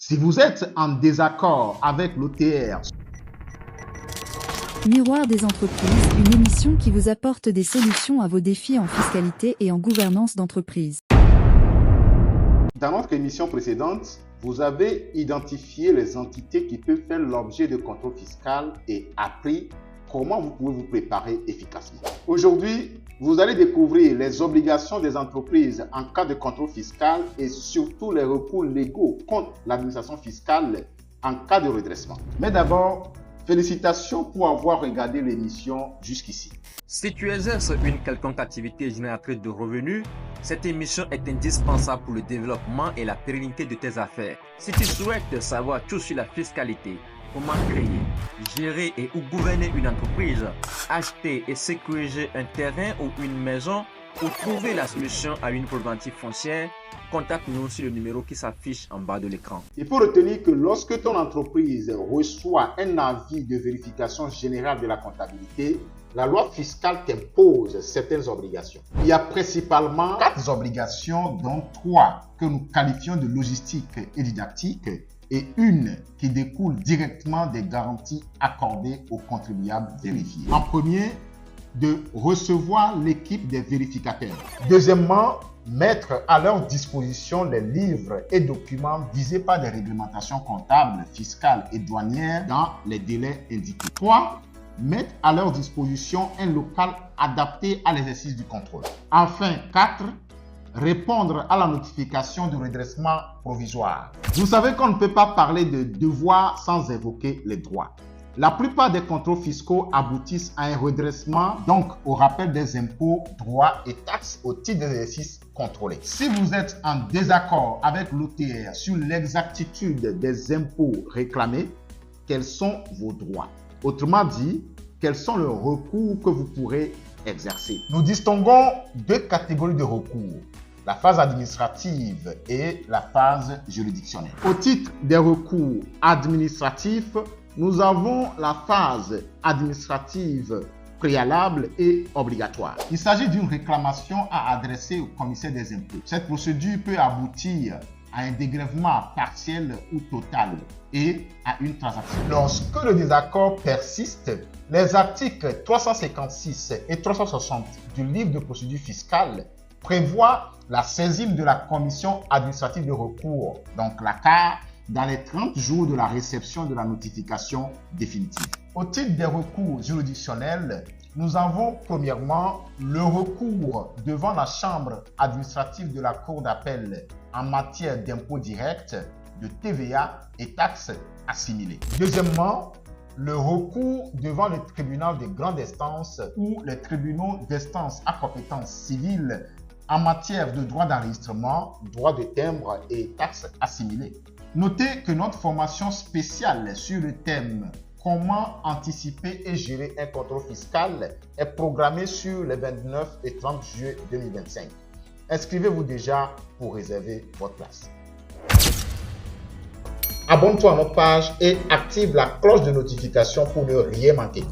Si vous êtes en désaccord avec l'OTR, Miroir des entreprises, une émission qui vous apporte des solutions à vos défis en fiscalité et en gouvernance d'entreprise. Dans notre émission précédente, vous avez identifié les entités qui peuvent faire l'objet de contrôle fiscal et appris comment vous pouvez vous préparer efficacement. Aujourd'hui, vous allez découvrir les obligations des entreprises en cas de contrôle fiscal et surtout les recours légaux contre l'administration fiscale en cas de redressement. Mais d'abord, félicitations pour avoir regardé l'émission jusqu'ici. Si tu exerces une quelconque activité génératrice de revenus, cette émission est indispensable pour le développement et la pérennité de tes affaires. Si tu souhaites savoir tout sur la fiscalité, comment créer, gérer et ou gouverner une entreprise, acheter et sécuriser un terrain ou une maison ou trouver la solution à une problématique foncière, contacte-nous sur le numéro qui s'affiche en bas de l'écran. Il faut retenir que lorsque ton entreprise reçoit un avis de vérification générale de la comptabilité, la loi fiscale t'impose certaines obligations. Il y a principalement 4 obligations, dont 3 que nous qualifions de logistiques et didactiques et une qui découle directement des garanties accordées aux contribuables vérifiés. En premier, de recevoir l'équipe des vérificateurs. Deuxièmement, mettre à leur disposition les livres et documents visés par des réglementations comptables, fiscales et douanières dans les délais indiqués. 3. Mettre à leur disposition un local adapté à l'exercice du contrôle. Enfin, 4. Répondre à la notification de redressement provisoire. Vous savez qu'on ne peut pas parler de devoirs sans évoquer les droits. La plupart des contrôles fiscaux aboutissent à un redressement, donc au rappel des impôts, droits et taxes au titre des exercices contrôlés. Si vous êtes en désaccord avec l'OTR sur l'exactitude des impôts réclamés, quels sont vos droits? Autrement dit, quels sont les recours que vous pourrez exercer? Nous distinguons 2 catégories de recours: la phase administrative et la phase juridictionnelle. Au titre des recours administratifs, nous avons la phase administrative préalable et obligatoire. Il s'agit d'une réclamation à adresser au commissaire des impôts. Cette procédure peut aboutir à un dégrèvement partiel ou total et à une transaction. Lorsque le désaccord persiste, les articles 356 et 360 du livre de procédure fiscale prévoient la saisine de la commission administrative de recours, donc la CAR, dans les 30 jours de la réception de la notification définitive. Au titre des recours juridictionnels, nous avons premièrement le recours devant la chambre administrative de la cour d'appel en matière d'impôts directs, de TVA et taxes assimilées. Deuxièmement, le recours devant le tribunal de grande instance ou les tribunaux d'instance à compétence civile en matière de droit d'enregistrement, droit de timbre et taxes assimilées. Notez que notre formation spéciale sur le thème « Comment anticiper et gérer un contrôle fiscal » est programmée sur les 29 et 30 juillet 2025. Inscrivez-vous déjà pour réserver votre place. Abonne-toi à notre page et active la cloche de notification pour ne rien manquer.